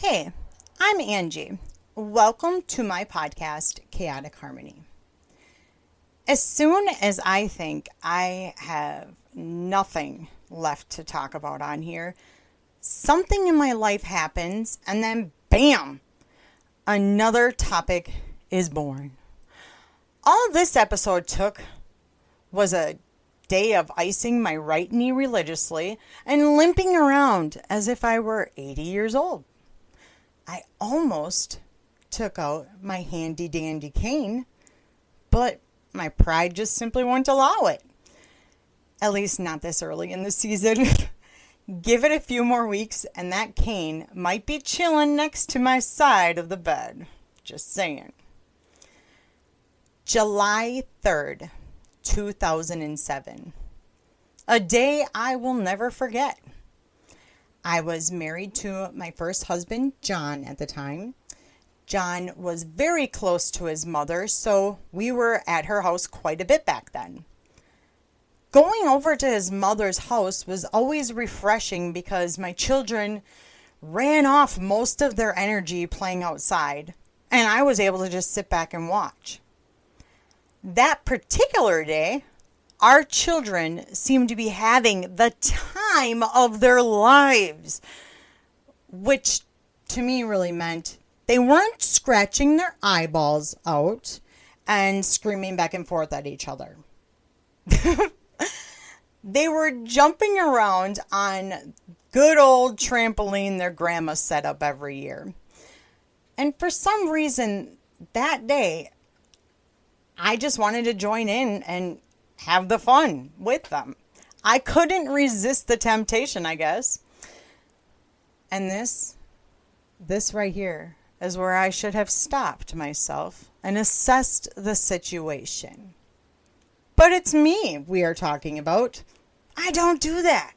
Hey, I'm Angie. Welcome to my podcast, Chaotic Harmony. As soon as I think I have nothing left to talk about on here, something in my life happens and then bam, another topic is born. All this episode took was a day of icing my right knee religiously and limping around as if I were 80 years old. I almost took out my handy dandy cane, but my pride just simply won't allow it. At least not this early in the season. Give it a few more weeks and that cane might be chilling next to my side of the bed. Just saying. July 3rd, 2007. A day I will never forget. I was married to my first husband, John, at the time. John was very close to his mother, so we were at her house quite a bit back then. Going over to his mother's house was always refreshing because my children ran off most of their energy playing outside, and I was able to just sit back and watch. That particular day, our children seemed to be having the time of their lives, which to me really meant they weren't scratching their eyeballs out and screaming back and forth at each other. They were jumping around on good old trampoline their grandma set up every year. And for some reason that day, I just wanted to join in and have the fun with them. I couldn't resist the temptation, I guess. And this right here is where I should have stopped myself and assessed the situation. But it's me we are talking about. I don't do that.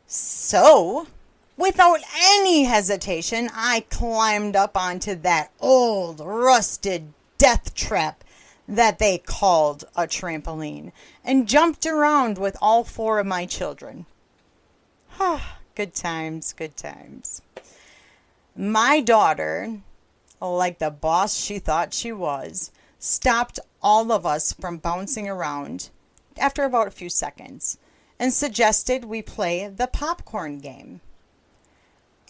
So, without any hesitation, I climbed up onto that old, rusted death trap that they called a trampoline and jumped around with all four of my children. Good times, good times. My daughter, like the boss she thought she was, stopped all of us from bouncing around after about a few seconds and suggested we play the popcorn game.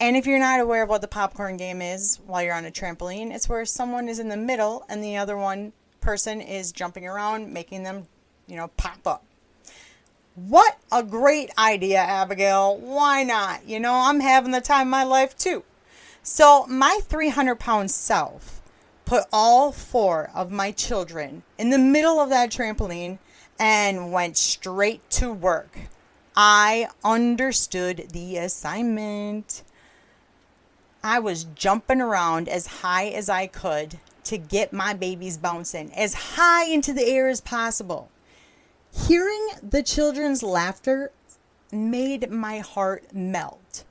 And if you're not aware of what the popcorn game is while you're on a trampoline, it's where someone is in the middle and the other person is jumping around, making them, pop up. What a great idea, Abigail. Why not? I'm having the time of my life too. So my 300-pound self put all four of my children in the middle of that trampoline and went straight to work. I understood the assignment. I was jumping around as high as I could to get my babies bouncing as high into the air as possible. Hearing the children's laughter made my heart melt.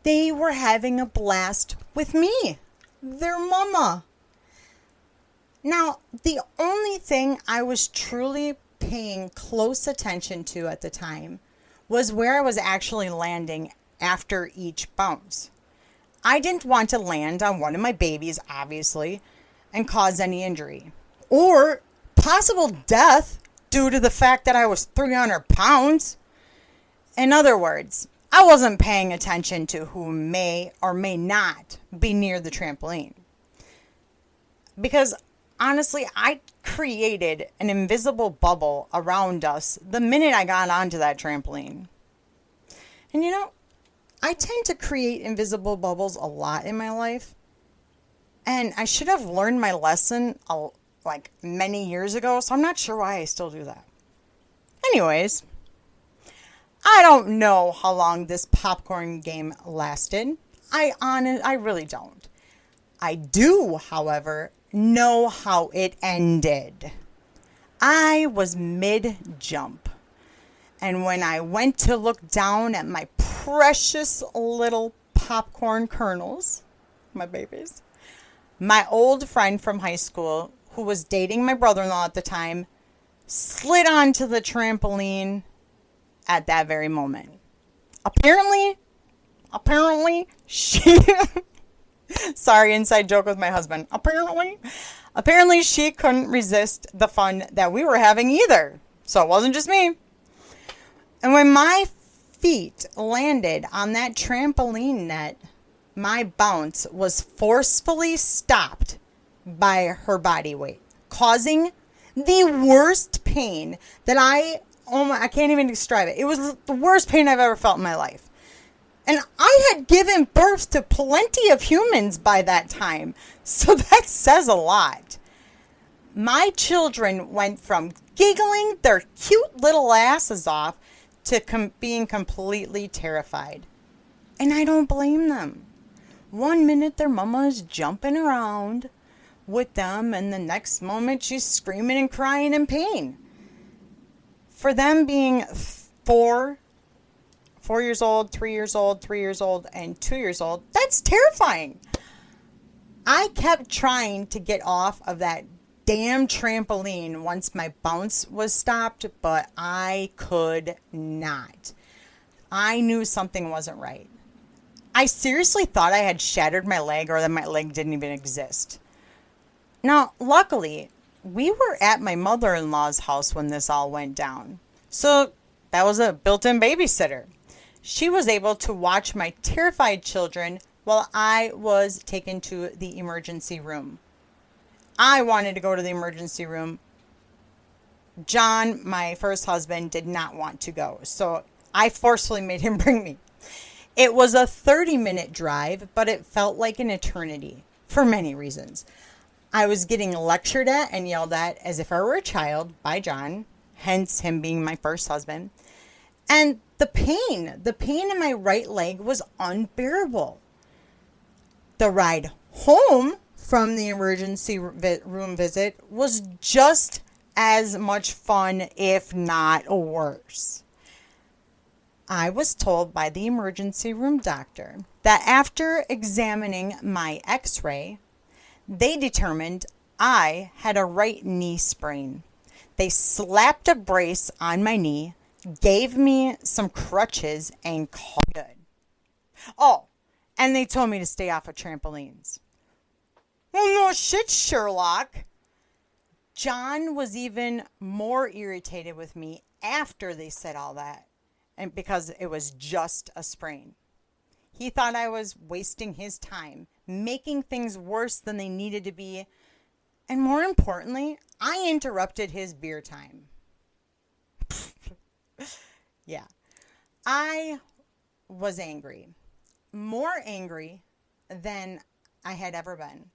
They were having a blast with me, their mama. Now, the only thing I was truly paying close attention to at the time was where I was actually landing after each bounce. I didn't want to land on one of my babies, obviously, and cause any injury or possible death due to the fact that I was 300 pounds. In other words, I wasn't paying attention to who may or may not be near the trampoline. Because honestly, I created an invisible bubble around us the minute I got onto that trampoline. And I tend to create invisible bubbles a lot in my life. And I should have learned my lesson many years ago, so I'm not sure why I still do that. Anyways, I don't know how long this popcorn game lasted. I really don't. I do, however, know how it ended. I was mid-jump. And when I went to look down at my precious little popcorn kernels, my babies, my old friend from high school, who was dating my brother-in-law at the time, slid onto the trampoline at that very moment. Apparently, she Sorry, inside joke with my husband. Apparently she couldn't resist the fun that we were having either. So it wasn't just me. And when my feet landed on that trampoline net, my bounce was forcefully stopped by her body weight, causing the worst pain that I can't even describe it. It was the worst pain I've ever felt in my life. And I had given birth to plenty of humans by that time. So that says a lot. My children went from giggling their cute little asses off to being completely terrified. And I don't blame them. One minute their mama is jumping around with them, and the next moment she's screaming and crying in pain. For them being 4 years old, 3 years old, 3 years old, and 2 years old, that's terrifying. I kept trying to get off of that damn trampoline once my bounce was stopped, but I could not. I knew something wasn't right. I seriously thought I had shattered my leg or that my leg didn't even exist. Now, luckily, we were at my mother-in-law's house when this all went down. So that was a built-in babysitter. She was able to watch my terrified children while I was taken to the emergency room. I wanted to go to the emergency room. John, my first husband, did not want to go, so I forcefully made him bring me. It was a 30-minute drive, but it felt like an eternity for many reasons. I was getting lectured at and yelled at as if I were a child by John, hence him being my first husband. And the pain in my right leg was unbearable. The ride home from the emergency room visit was just as much fun, if not worse. I was told by the emergency room doctor that after examining my x-ray, they determined I had a right knee sprain. They slapped a brace on my knee, gave me some crutches, and called it good. Oh, and they told me to stay off of trampolines. Oh, no shit, Sherlock. John was even more irritated with me after they said all that, and because it was just a sprain. He thought I was wasting his time, making things worse than they needed to be, and more importantly, I interrupted his beer time. Yeah, I was angry, more angry than I had ever been.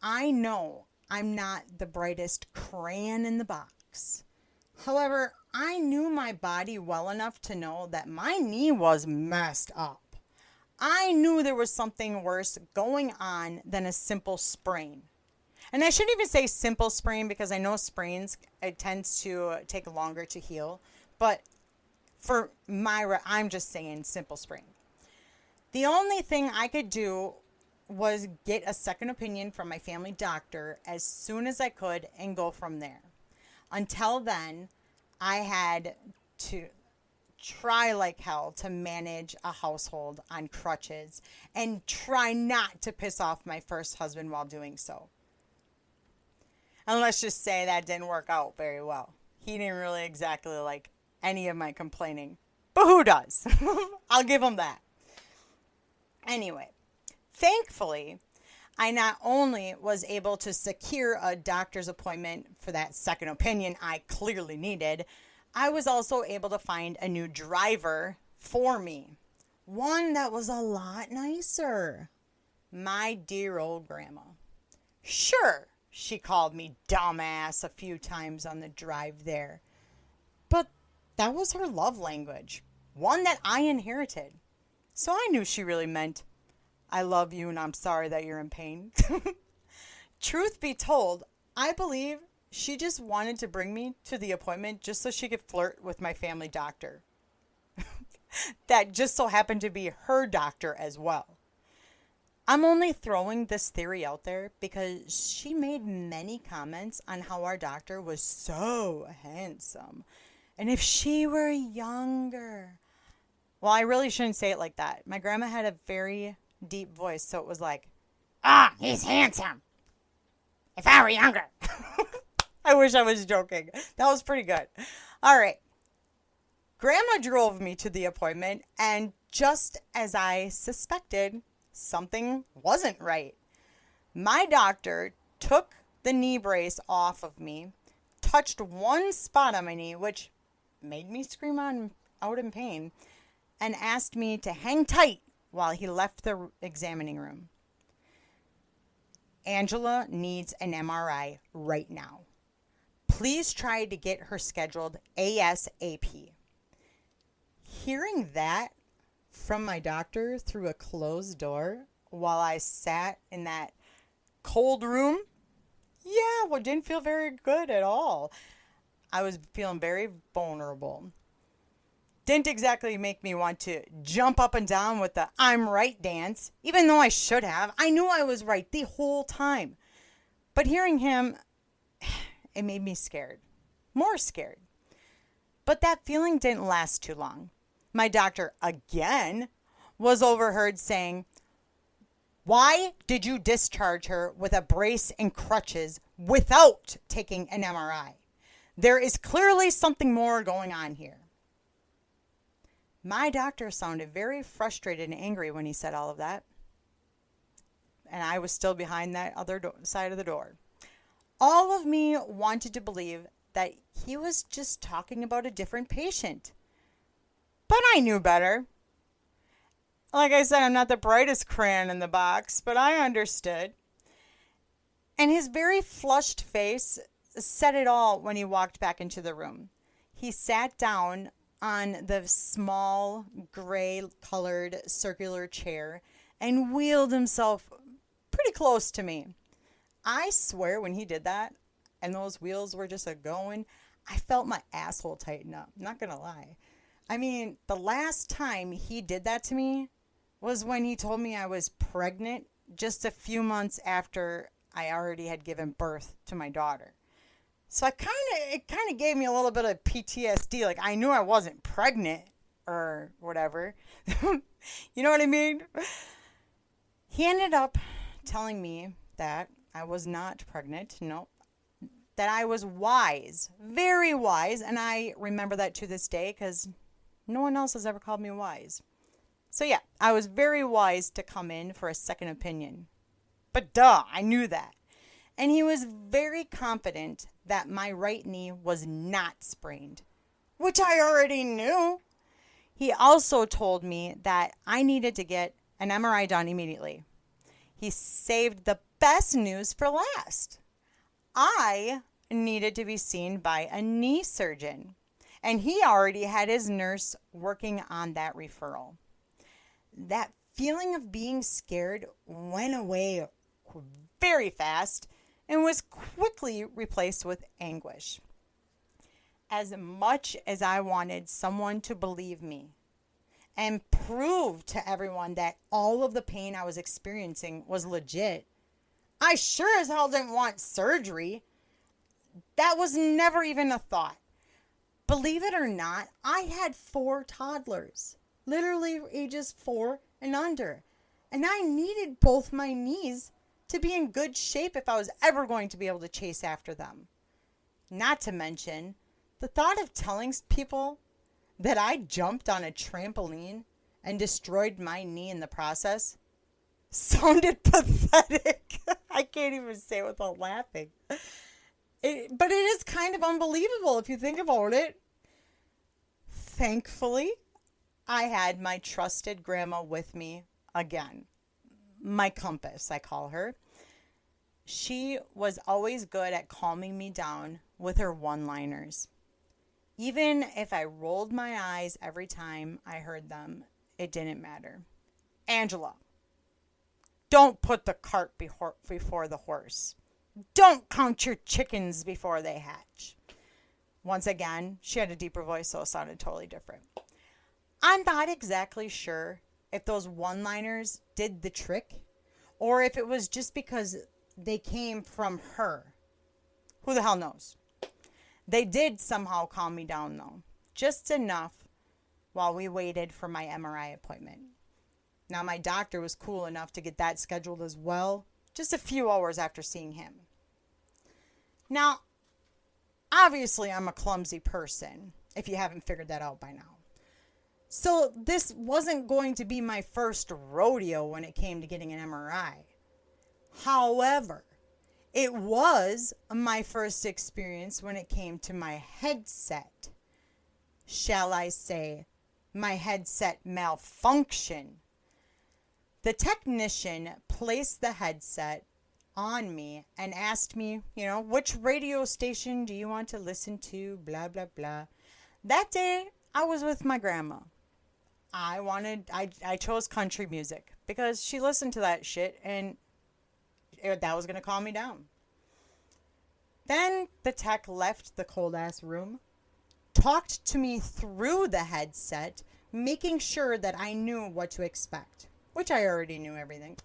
I know I'm not the brightest crayon in the box. However, I knew my body well enough to know that my knee was messed up. I knew there was something worse going on than a simple sprain. And I shouldn't even say simple sprain because I know sprains, it tends to take longer to heal. But for I'm just saying simple sprain. The only thing I could do was get a second opinion from my family doctor as soon as I could and go from there. Until then, I had to try like hell to manage a household on crutches and try not to piss off my first husband while doing so. And let's just say that didn't work out very well. He didn't really exactly like any of my complaining. But who does? I'll give him that. Anyway, thankfully, I not only was able to secure a doctor's appointment for that second opinion I clearly needed, I was also able to find a new driver for me. One that was a lot nicer. My dear old grandma. Sure, she called me dumbass a few times on the drive there. But that was her love language. One that I inherited. So I knew she really meant, I love you and I'm sorry that you're in pain. Truth be told, I believe she just wanted to bring me to the appointment just so she could flirt with my family doctor. That just so happened to be her doctor as well. I'm only throwing this theory out there because she made many comments on how our doctor was so handsome. And if she were younger. Well, I really shouldn't say it like that. My grandma had a very deep voice, so it was like, Ah, he's handsome. If I were younger. I wish I was joking. That was pretty good. All right. Grandma drove me to the appointment, and just as I suspected, something wasn't right. My doctor took the knee brace off of me, touched one spot on my knee, which made me scream out in pain, and asked me to hang tight while he left the examining room. Angela needs an MRI right now. Please try to get her scheduled ASAP. Hearing that from my doctor through a closed door while I sat in that cold room, didn't feel very good at all. I was feeling very vulnerable. Didn't exactly make me want to jump up and down with the I'm right dance, even though I should have. I knew I was right the whole time. But hearing him, it made me scared. More scared. But that feeling didn't last too long. My doctor, again, was overheard saying, "Why did you discharge her with a brace and crutches without taking an MRI? There is clearly something more going on here." My doctor sounded very frustrated and angry when he said all of that. And I was still behind that other side of the door. All of me wanted to believe that he was just talking about a different patient. But I knew better. Like I said, I'm not the brightest crayon in the box, but I understood. And his very flushed face said it all when he walked back into the room. He sat down on the small gray-colored circular chair and wheeled himself pretty close to me. I swear when he did that and those wheels were just a-going, I felt my asshole tighten up. Not gonna lie. I mean, the last time he did that to me was when he told me I was pregnant just a few months after I already had given birth to my daughter. So it kind of gave me a little bit of PTSD. Like, I knew I wasn't pregnant or whatever. You know what I mean? He ended up telling me that I was not pregnant. No, that I was wise, very wise. And I remember that to this day because no one else has ever called me wise. So yeah, I was very wise to come in for a second opinion. But duh, I knew that. And he was very confident that my right knee was not sprained, which I already knew. He also told me that I needed to get an MRI done immediately. He saved the best news for last. I needed to be seen by a knee surgeon, and he already had his nurse working on that referral. That feeling of being scared went away very fast and was quickly replaced with anguish. As much as I wanted someone to believe me and prove to everyone that all of the pain I was experiencing was legit, I sure as hell didn't want surgery. That was never even a thought. Believe it or not, I had 4 toddlers, literally ages 4 and under, and I needed both my knees to be in good shape if I was ever going to be able to chase after them. Not to mention, the thought of telling people that I jumped on a trampoline and destroyed my knee in the process sounded pathetic. I can't even say it without laughing. But it is kind of unbelievable if you think about it. Thankfully, I had my trusted grandma with me again. My compass, I call her. She was always good at calming me down with her one-liners. Even if I rolled my eyes every time I heard them, it didn't matter. "Angela, don't put the cart before the horse. Don't count your chickens before they hatch." Once again, she had a deeper voice, so it sounded totally different. I'm not exactly sure if those one-liners did the trick or if it was just because they came from her. Who the hell knows? They did somehow calm me down, though. Just enough while we waited for my MRI appointment. Now, my doctor was cool enough to get that scheduled as well, just a few hours after seeing him. Now, obviously, I'm a clumsy person, if you haven't figured that out by now. So this wasn't going to be my first rodeo when it came to getting an MRI. However, it was my first experience when it came to my headset. Shall I say, my headset malfunction. The technician placed the headset on me and asked me, which radio station do you want to listen to, blah, blah, blah. That day, I was with my grandma. I chose country music because she listened to that shit and that was going to calm me down. Then the tech left the cold ass room, talked to me through the headset, making sure that I knew what to expect, which I already knew everything.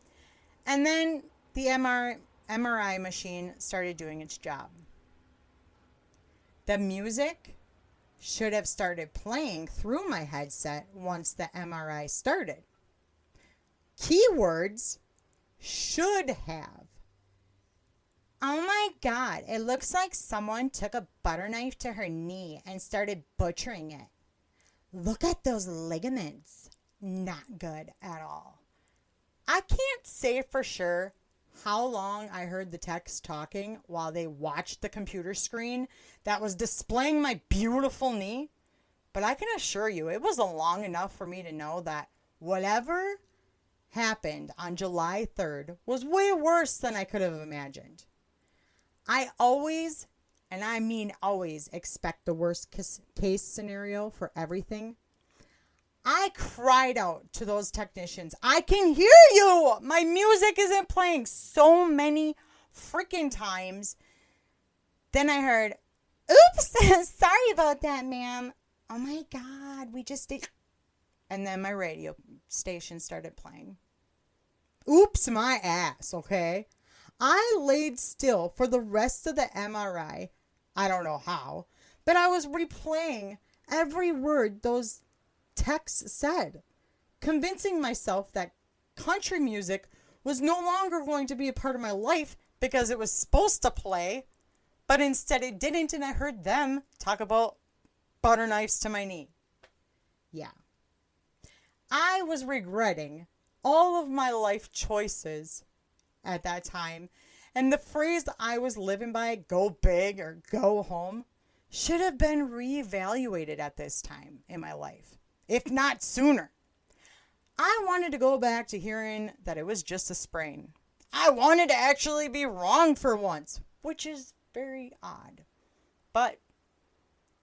And then the MRI machine started doing its job. The music should have started playing through my headset once the MRI started. Keywords should have. Oh my God, it looks like someone took a butter knife to her knee and started butchering it. Look at those ligaments. Not good at all. I can't say for sure how long I heard the techs talking while they watched the computer screen that was displaying my beautiful knee, but I can assure you it was long enough for me to know that whatever happened on July 3rd was way worse than I could have imagined. I always, and I mean always, expect the worst case scenario for everything. I cried out to those technicians, I can hear you! My music isn't playing so many freaking times. Then I heard, oops, sorry about that, ma'am. Oh my God, we just did. And then my radio station started playing. Oops, my ass, okay? I laid still for the rest of the MRI. I don't know how, but I was replaying every word those techs said, convincing myself that country music was no longer going to be a part of my life because it was supposed to play, but instead it didn't, and I heard them talk about butter knives to my knee. Yeah. I was regretting all of my life choices at that time, and the phrase I was living by, go big or go home, should have been reevaluated at this time in my life, if not sooner. I wanted to go back to hearing that it was just a sprain. I wanted to actually be wrong for once, which is very odd. But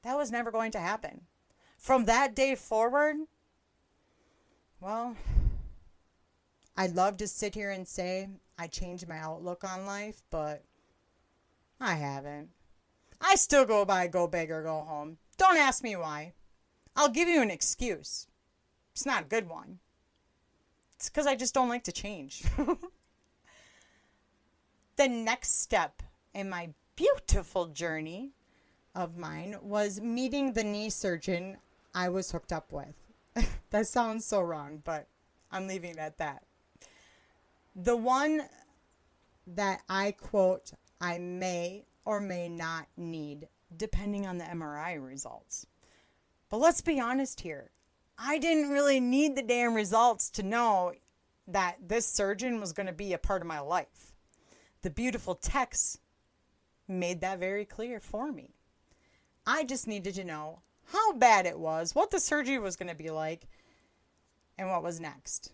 that was never going to happen. From that day forward, well, I'd love to sit here and say I changed my outlook on life, but I haven't. I still go by go big or go home. Don't ask me why. I'll give you an excuse. It's not a good one. It's because I just don't like to change. The next step in my beautiful journey of mine was meeting the knee surgeon I was hooked up with. That sounds so wrong, but I'm leaving it at that. The one that I quote, I may or may not need, depending on the MRI results. But let's be honest here. I didn't really need the damn results to know that this surgeon was going to be a part of my life. The beautiful techs made that very clear for me. I just needed to know how bad it was, what the surgery was going to be like, and what was next.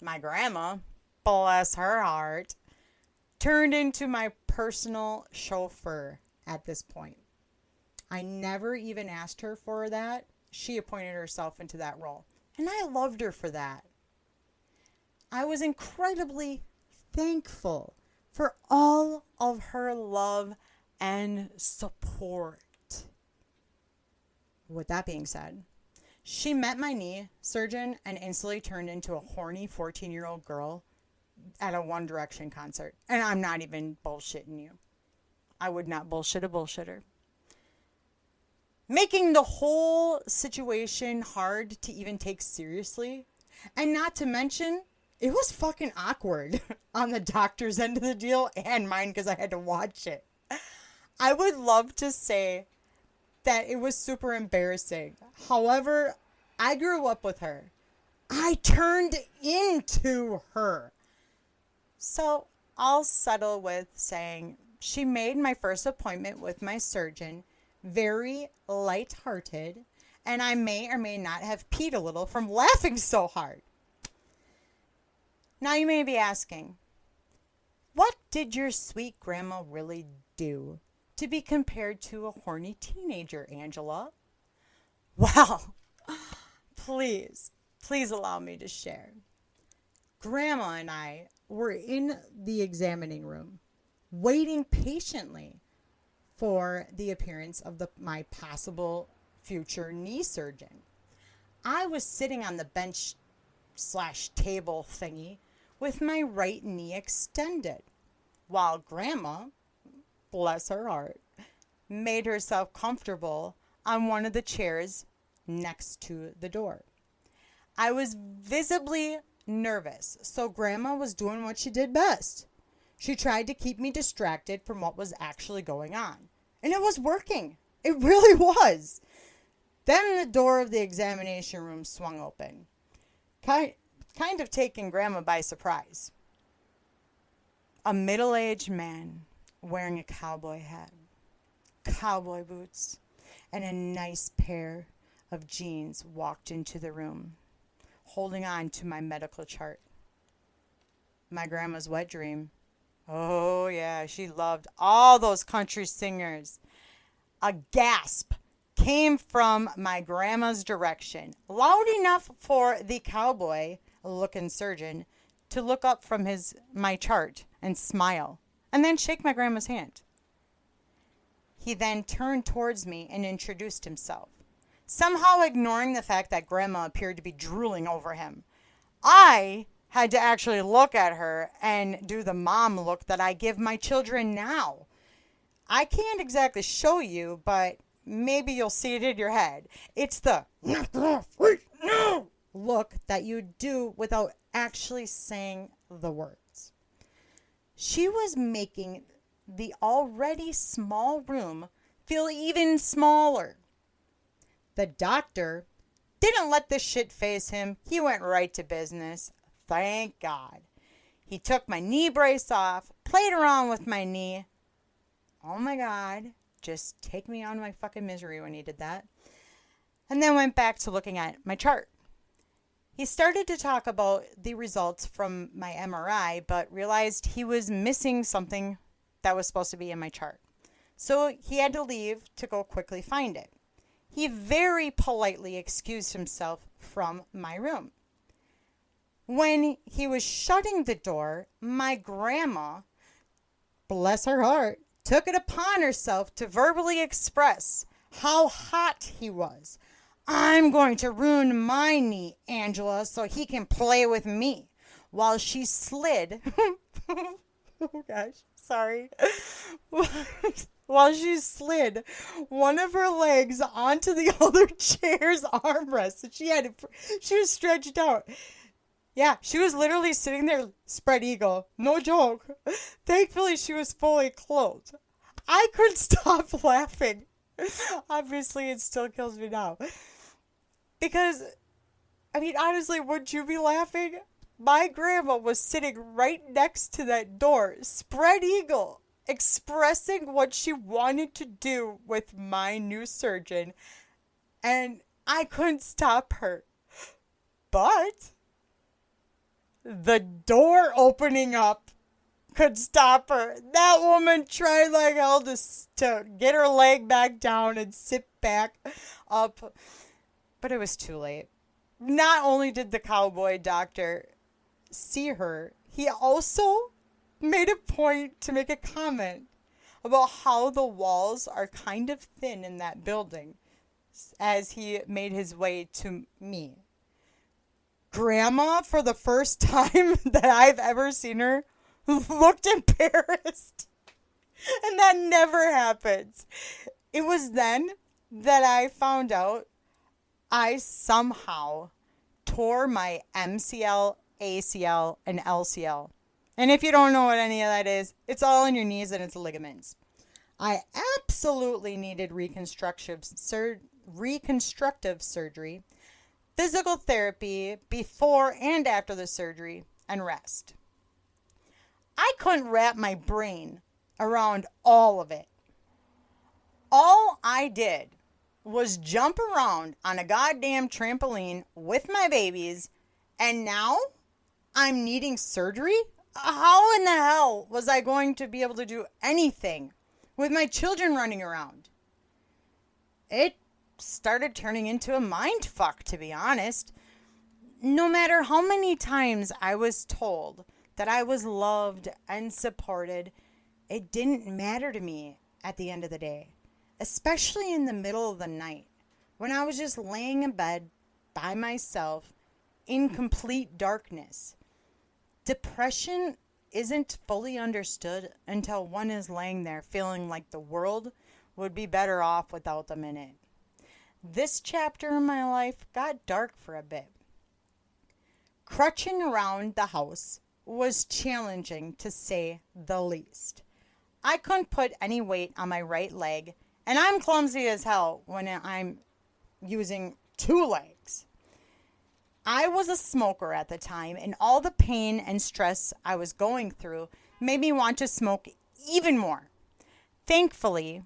My grandma, bless her heart, turned into my personal chauffeur at this point. I never even asked her for that. She appointed herself into that role. And I loved her for that. I was incredibly thankful for all of her love and support. With that being said, she met my knee surgeon and instantly turned into a horny 14-year-old girl at a One Direction concert. And I'm not even bullshitting you. I would not bullshit a bullshitter. Making the whole situation hard to even take seriously. And not to mention, it was fucking awkward on the doctor's end of the deal and mine because I had to watch it. I would love to say that it was super embarrassing. However, I grew up with her. I turned into her. So I'll settle with saying she made my first appointment with my surgeon very lighthearted, and I may or may not have peed a little from laughing so hard. Now you may be asking, what did your sweet grandma really do to be compared to a horny teenager, Angela? Well, please allow me to share. Grandma and I were in the examining room, waiting patiently for the appearance of my possible future knee surgeon. I was sitting on the bench/table thingy with my right knee extended, while Grandma, bless her heart, made herself comfortable on one of the chairs next to the door. I was visibly nervous, so Grandma was doing what she did best. She tried to keep me distracted from what was actually going on. And it was working. It really was. Then the door of the examination room swung open, kind of taking Grandma by surprise. A middle-aged man wearing a cowboy hat, cowboy boots, and a nice pair of jeans walked into the room, holding on to my medical chart. My grandma's wet dream. Oh, yeah, she loved all those country singers. A gasp came from my grandma's direction, loud enough for the cowboy-looking surgeon to look up from my chart and smile, and then shake my grandma's hand. He then turned towards me and introduced himself, somehow ignoring the fact that Grandma appeared to be drooling over him. I had to actually look at her and do the mom look that I give my children now. I can't exactly show you, but maybe you'll see it in your head. It's the no look that you do without actually saying the words. She was making the already small room feel even smaller. The doctor didn't let this shit faze him. He went right to business. Thank God. He took my knee brace off, played around with my knee. Oh my God. Just take me out of my fucking misery when he did that. And then went back to looking at my chart. He started to talk about the results from my MRI, but realized he was missing something that was supposed to be in my chart. So he had to leave to go quickly find it. He very politely excused himself from my room. When he was shutting the door, my grandma, bless her heart, took it upon herself to verbally express how hot he was. I'm going to ruin my knee, Angela, so he can play with me. While she slid, oh gosh, sorry. While she slid one of her legs onto the other chair's armrest. She was stretched out. Yeah, she was literally sitting there spread eagle. No joke. Thankfully, she was fully clothed. I couldn't stop laughing. Obviously, it still kills me now. Because, I mean, honestly, would you be laughing? My grandma was sitting right next to that door, spread eagle, expressing what she wanted to do with my new surgeon, and I couldn't stop her. But the door opening up could stop her. That woman tried like hell to get her leg back down and sit back up, but it was too late. Not only did the cowboy doctor see her, he also made a point to make a comment about how the walls are kind of thin in that building as he made his way to me. Grandma, for the first time that I've ever seen her, looked embarrassed. And that never happens. It was then that I found out I somehow tore my MCL ACL, and LCL. And if you don't know what any of that is, it's all in your knees and it's ligaments. I absolutely needed reconstructive surgery, physical therapy before and after the surgery, and rest. I couldn't wrap my brain around all of it. All I did was jump around on a goddamn trampoline with my babies, and now I'm needing surgery? How in the hell was I going to be able to do anything with my children running around? It started turning into a mind fuck, to be honest. No matter how many times I was told that I was loved and supported, it didn't matter to me at the end of the day, especially in the middle of the night when I was just laying in bed by myself in complete darkness. Depression isn't fully understood until one is laying there feeling like the world would be better off without them in it. This chapter in my life got dark for a bit. Crutching around the house was challenging, to say the least. I couldn't put any weight on my right leg, and I'm clumsy as hell when I'm using two legs. I was a smoker at the time, and all the pain and stress I was going through made me want to smoke even more. Thankfully,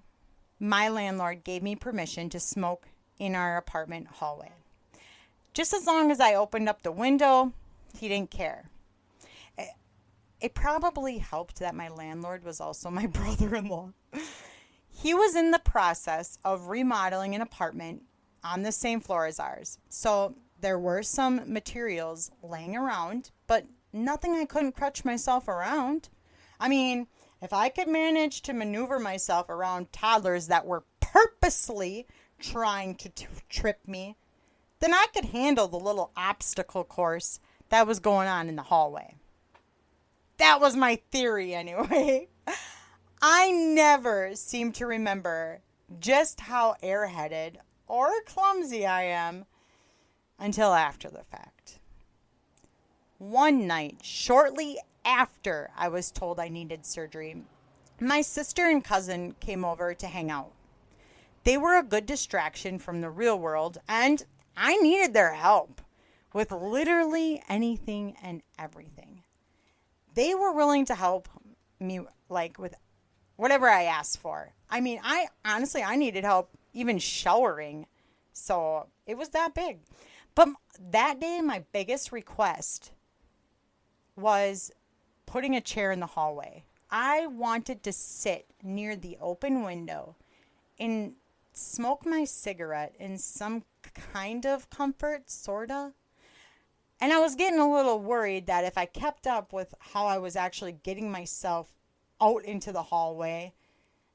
my landlord gave me permission to smoke in our apartment hallway. Just as long as I opened up the window, he didn't care. It probably helped that my landlord was also my brother-in-law. He was in the process of remodeling an apartment on the same floor as ours, so there were some materials laying around, but nothing I couldn't crutch myself around. I mean, if I could manage to maneuver myself around toddlers that were purposely trying to trip me, then I could handle the little obstacle course that was going on in the hallway. That was my theory anyway. I never seem to remember just how airheaded or clumsy I am until after the fact. One night, shortly after I was told I needed surgery, my sister and cousin came over to hang out. They were a good distraction from the real world, and I needed their help with literally anything and everything. They were willing to help me with whatever I asked for. I mean, I needed help even showering, so it was that big. But that day, my biggest request was putting a chair in the hallway. I wanted to sit near the open window and smoke my cigarette in some kind of comfort, sorta. And I was getting a little worried that if I kept up with how I was actually getting myself out into the hallway,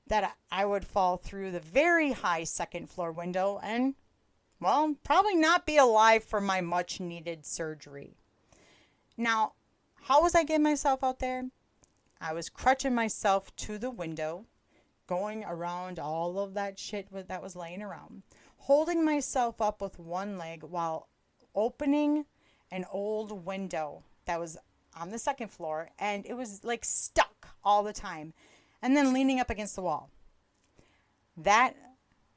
that I would fall through the very high second floor window and, well, probably not be alive for my much needed surgery. Now, how was I getting myself out there? I was crutching myself to the window, going around all of that shit that was laying around, holding myself up with one leg while opening an old window that was on the second floor, and it was like stuck all the time, and then leaning up against the wall. That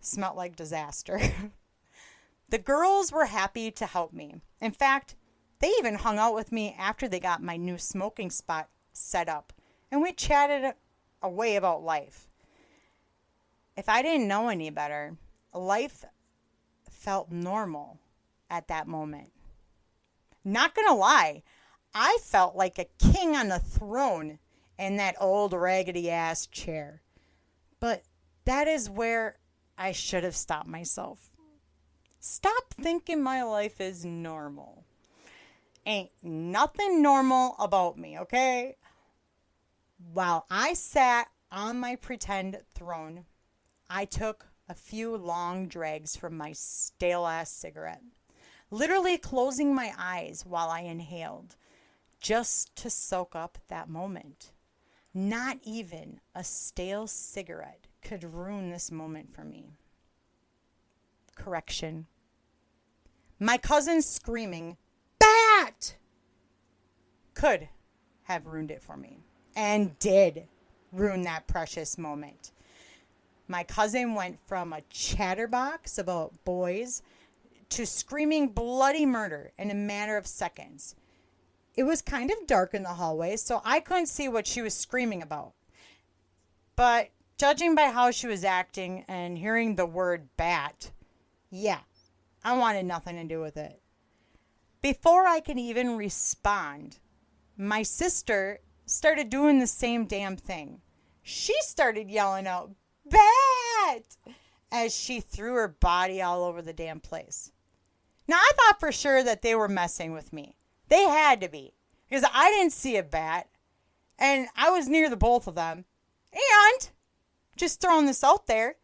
smelled like disaster. The girls were happy to help me. In fact, they even hung out with me after they got my new smoking spot set up, and we chatted away about life. If I didn't know any better, life felt normal at that moment. Not gonna lie, I felt like a king on a throne in that old raggedy ass chair. But that is where I should have stopped myself. Stop thinking my life is normal. Ain't nothing normal about me, okay? While I sat on my pretend throne, I took a few long drags from my stale-ass cigarette, literally closing my eyes while I inhaled, just to soak up that moment. Not even a stale cigarette could ruin this moment for me. Correction. My cousin screaming, "Bat!" could have ruined it for me and did ruin that precious moment. My cousin went from a chatterbox about boys to screaming bloody murder in a matter of seconds. It was kind of dark in the hallway, so I couldn't see what she was screaming about. But judging by how she was acting and hearing the word bat, yeah, I wanted nothing to do with it. Before I could even respond, my sister started doing the same damn thing. She started yelling out, "Bat!" as she threw her body all over the damn place. Now, I thought for sure that they were messing with me. They had to be, because I didn't see a bat, and I was near the both of them. And, just throwing this out there,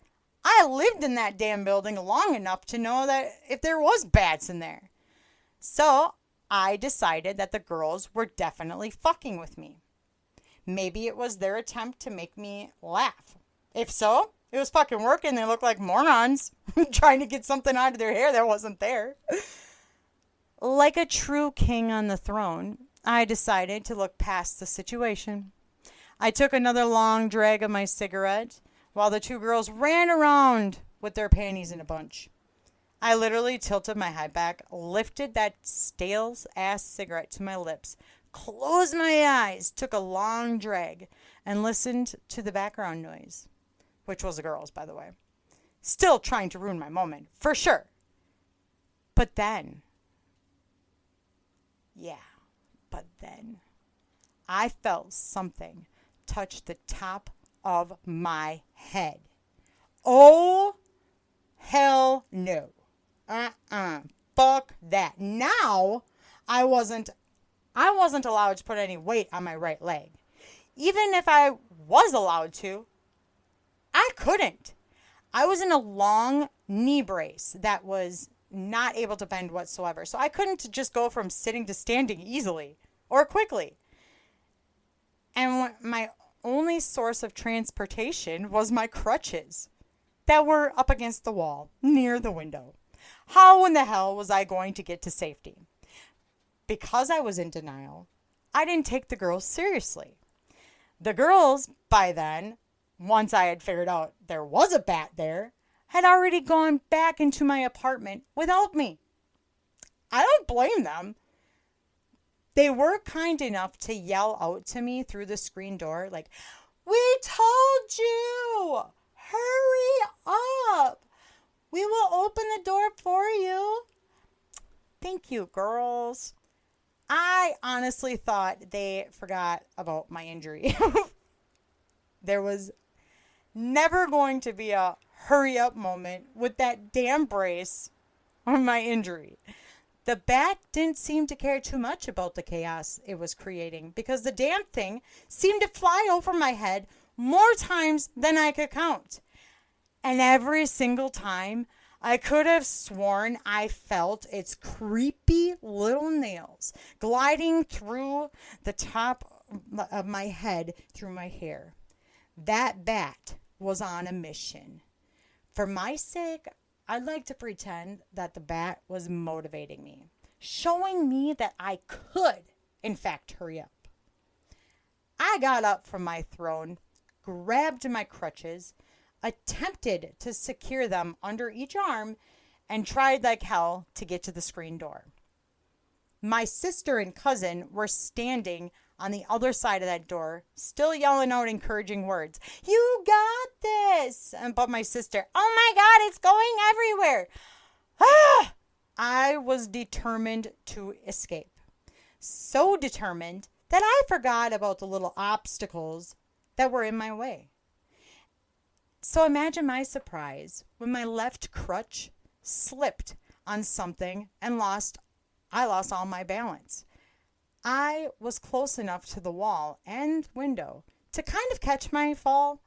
I lived in that damn building long enough to know that if there was bats in there. So, I decided that the girls were definitely fucking with me. Maybe it was their attempt to make me laugh. If so, it was fucking working. They looked like morons trying to get something out of their hair that wasn't there. Like a true king on the throne, I decided to look past the situation. I took another long drag of my cigarette while the two girls ran around with their panties in a bunch. I literally tilted my head back, lifted that stale-ass cigarette to my lips, closed my eyes, took a long drag, and listened to the background noise, which was the girls, by the way. Still trying to ruin my moment, for sure. But then, I felt something touch the top of my head. Oh, hell no. Fuck that. Now, I wasn't allowed to put any weight on my right leg. Even if I was allowed to, I couldn't. I was in a long knee brace that was not able to bend whatsoever. So I couldn't just go from sitting to standing easily or quickly. And my only source of transportation was my crutches that were up against the wall near the window. How in the hell was I going to get to safety? Because I was in denial, I didn't take the girls seriously. The girls, by then, once I had figured out there was a bat there, had already gone back into my apartment without me. I don't blame them. They were kind enough to yell out to me through the screen door, like, "We told you! Hurry up! We will open the door for you." Thank you, girls. I honestly thought they forgot about my injury. There was never going to be a hurry up moment with that damn brace on my injury. The bat didn't seem to care too much about the chaos it was creating because the damn thing seemed to fly over my head more times than I could count. And every single time, I could have sworn I felt its creepy little nails gliding through the top of my head through my hair. That bat was on a mission. For my sake, I'd like to pretend that the bat was motivating me, showing me that I could, in fact, hurry up. I got up from my throne, grabbed my crutches, attempted to secure them under each arm, and tried like hell to get to the screen door. My sister and cousin were standing on the other side of that door, still yelling out encouraging words. "You got this!" But my sister, "Oh my God, it's going everywhere!" I was determined to escape. So determined that I forgot about the little obstacles that were in my way. So imagine my surprise when my left crutch slipped on something and I lost all my balance. I was close enough to the wall and window to kind of catch my fall.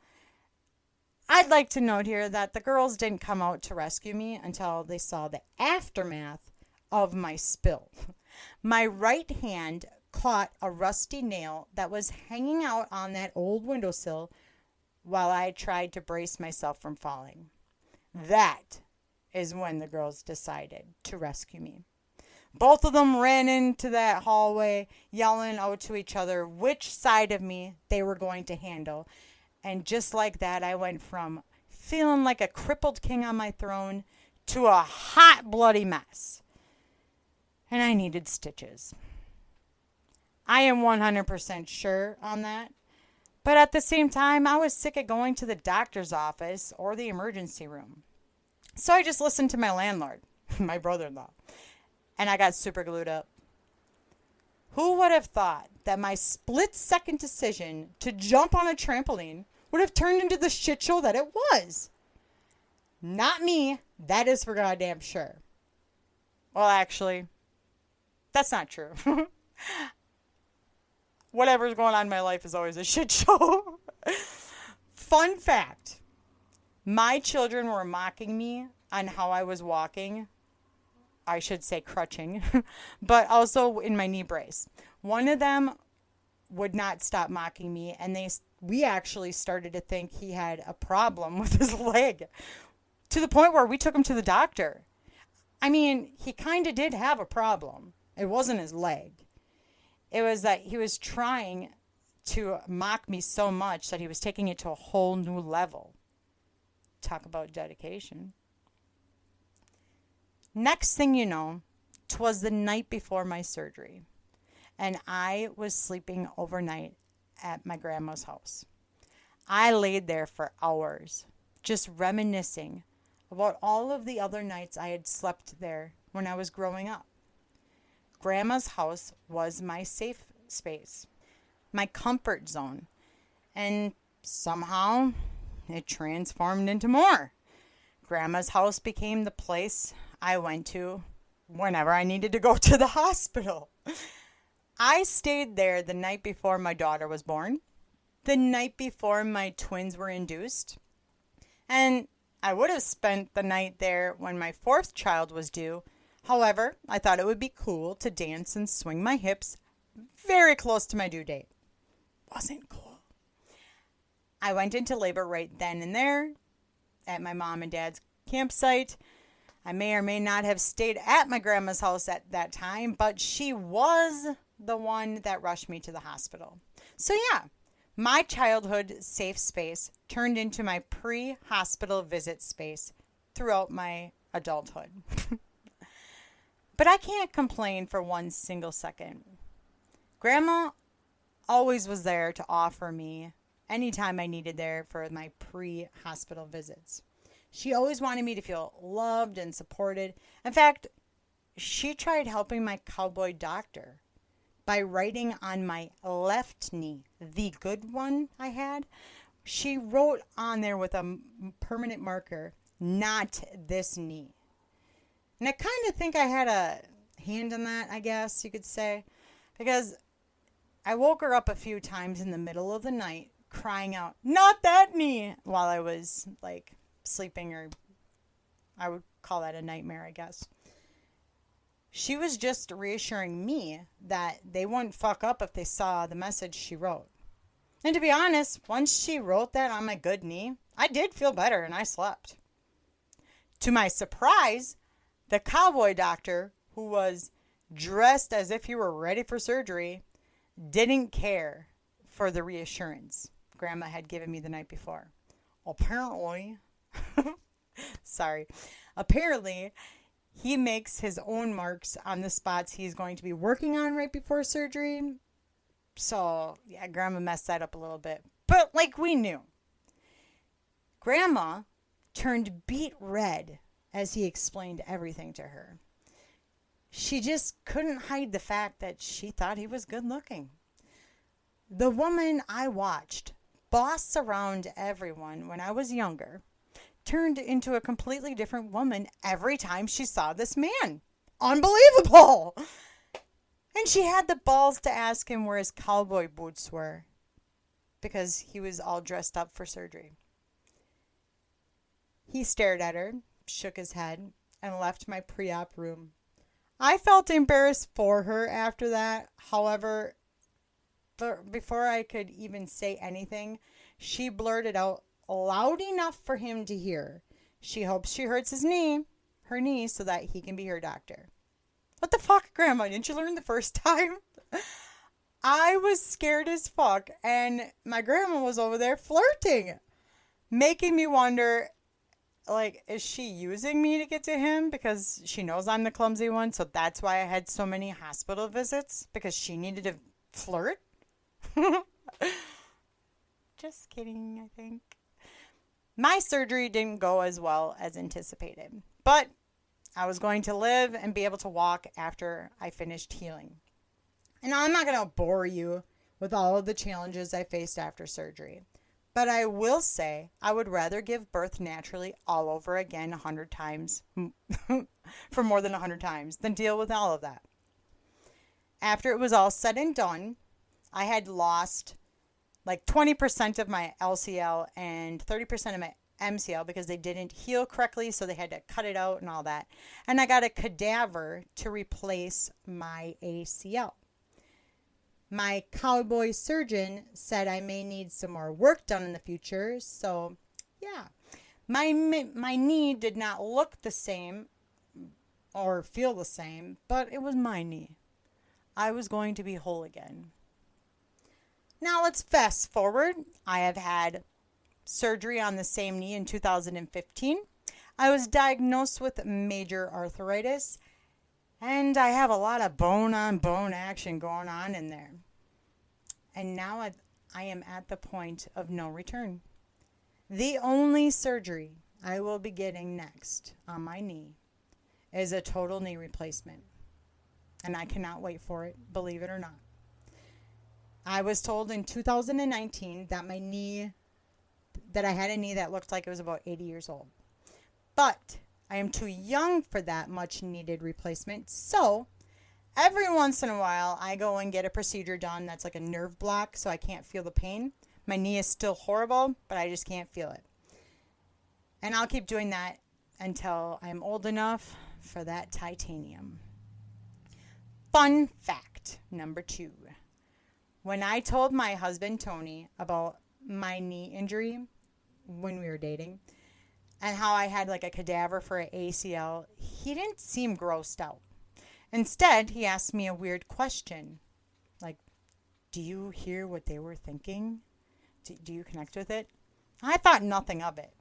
I'd like to note here that the girls didn't come out to rescue me until they saw the aftermath of my spill. My right hand caught a rusty nail that was hanging out on that old windowsill while I tried to brace myself from falling. That is when the girls decided to rescue me. Both of them ran into that hallway, yelling out to each other which side of me they were going to handle. And just like that, I went from feeling like a crippled king on my throne to a hot, bloody mess. And I needed stitches. I am 100% sure on that. But at the same time, I was sick of going to the doctor's office or the emergency room. So I just listened to my landlord, my brother-in-law, and I got super glued up. Who would have thought that my split-second decision to jump on a trampoline would have turned into the shit show that it was? Not me, that is for goddamn sure. Well, actually, that's not true. Whatever's going on in my life is always a shit show. Fun fact. My children were mocking me on how I was walking. I should say crutching. But also in my knee brace. One of them would not stop mocking me. And we actually started to think he had a problem with his leg. To the point where we took him to the doctor. I mean, he kind of did have a problem. It wasn't his leg. It was that he was trying to mock me so much that he was taking it to a whole new level. Talk about dedication. Next thing you know, 'twas the night before my surgery, and I was sleeping overnight at my grandma's house. I laid there for hours, just reminiscing about all of the other nights I had slept there when I was growing up. Grandma's house was my safe space, my comfort zone, and somehow it transformed into more. Grandma's house became the place I went to whenever I needed to go to the hospital. I stayed there the night before my daughter was born, the night before my twins were induced, and I would have spent the night there when my fourth child was due. However, I thought it would be cool to dance and swing my hips very close to my due date. Wasn't cool. I went into labor right then and there at my mom and dad's campsite. I may or may not have stayed at my grandma's house at that time, but she was the one that rushed me to the hospital. So yeah, my childhood safe space turned into my pre-hospital visit space throughout my adulthood. But I can't complain for one single second. Grandma always was there to offer me anytime I needed there for my pre-hospital visits. She always wanted me to feel loved and supported. In fact, she tried helping my cowboy doctor by writing on my left knee, the good one I had. She wrote on there with a permanent marker, "Not this knee." And I kind of think I had a hand in that, I guess you could say, because I woke her up a few times in the middle of the night crying out, "Not that knee," while I was like sleeping, or I would call that a nightmare, I guess. She was just reassuring me that they wouldn't fuck up if they saw the message she wrote. And to be honest, once she wrote that on my good knee, I did feel better and I slept. To my surprise, the cowboy doctor, who was dressed as if he were ready for surgery, didn't care for the reassurance Grandma had given me the night before. Apparently, apparently, he makes his own marks on the spots he's going to be working on right before surgery. So, yeah, Grandma messed that up a little bit. But like we knew. Grandma turned beet red as he explained everything to her. She just couldn't hide the fact that she thought he was good looking. The woman I watched boss around everyone when I was younger turned into a completely different woman every time she saw this man. Unbelievable! And she had the balls to ask him where his cowboy boots were, because he was all dressed up for surgery. He stared at her, shook his head, and left my pre-op room. I felt embarrassed for her after that. However, before I could even say anything, she blurted out loud enough for him to hear. She hopes she hurts her knee, so that he can be her doctor. What the fuck, Grandma? Didn't you learn the first time? I was scared as fuck, and my grandma was over there flirting, making me wonder, like, is she using me to get to him because she knows I'm the clumsy one? So that's why I had so many hospital visits, because she needed to flirt? Just kidding, I think. My surgery didn't go as well as anticipated, but I was going to live and be able to walk after I finished healing. And I'm not going to bore you with all of the challenges I faced after surgery, but I will say I would rather give birth naturally all over again 100 times, for more than 100 times, than deal with all of that. After it was all said and done, I had lost like 20% of my LCL and 30% of my MCL because they didn't heal correctly, so they had to cut it out and all that. And I got a cadaver to replace my ACL. My cowboy surgeon said I may need some more work done in the future, so yeah. My knee did not look the same or feel the same, but it was my knee. I was going to be whole again. Now let's fast forward. I have had surgery on the same knee in 2015. I was diagnosed with major arthritis, and I have a lot of bone-on-bone action going on in there. And now I am at the point of no return. The only surgery I will be getting next on my knee is a total knee replacement. And I cannot wait for it, believe it or not. I was told in 2019 that I had a knee that looked like it was about 80 years old. But I am too young for that much needed replacement. So every once in a while, I go and get a procedure done that's like a nerve block so I can't feel the pain. My knee is still horrible, but I just can't feel it. And I'll keep doing that until I'm old enough for that titanium. Fun fact number 2. When I told my husband, Tony, about my knee injury when we were dating and how I had like a cadaver for an ACL, he didn't seem grossed out. Instead, he asked me a weird question. Like, do you hear what they were thinking? Do you connect with it? I thought nothing of it.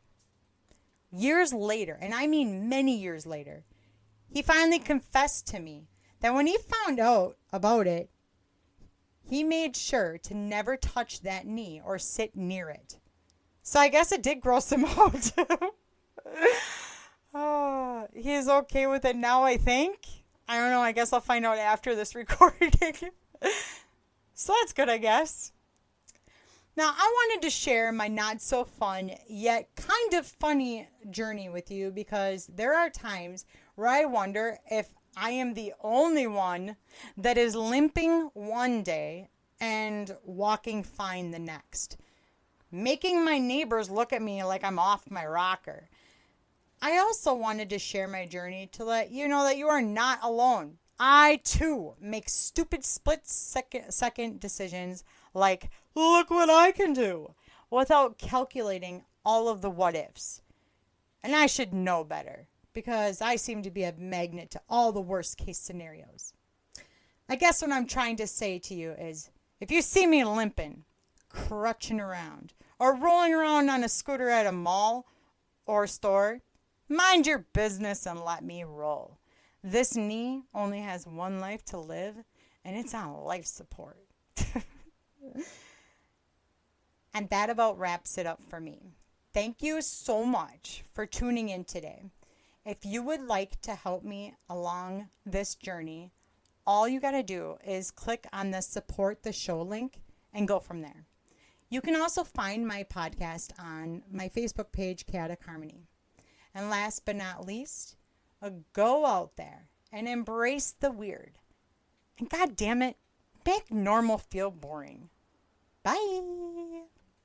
Years later, and I mean many years later, he finally confessed to me that when he found out about it, he made sure to never touch that knee or sit near it. So I guess it did gross him out. Oh, he is okay with it now, I think. I don't know. I guess I'll find out after this recording. So that's good, I guess. Now, I wanted to share my not so fun yet kind of funny journey with you because there are times where I wonder if I am the only one that is limping one day and walking fine the next, making my neighbors look at me like I'm off my rocker. I also wanted to share my journey to let you know that you are not alone. I, too, make stupid split-second decisions like, look what I can do, without calculating all of the what-ifs. And I should know better, because I seem to be a magnet to all the worst-case scenarios. I guess what I'm trying to say to you is, if you see me limping, crutching around, or rolling around on a scooter at a mall or store, mind your business and let me roll. This knee only has one life to live, and it's on life support. And that about wraps it up for me. Thank you so much for tuning in today. If you would like to help me along this journey, all you got to do is click on the support the show link and go from there. You can also find my podcast on my Facebook page, Chaotic Harmony. And last but not least, go out there and embrace the weird. And God damn it, make normal feel boring. Bye.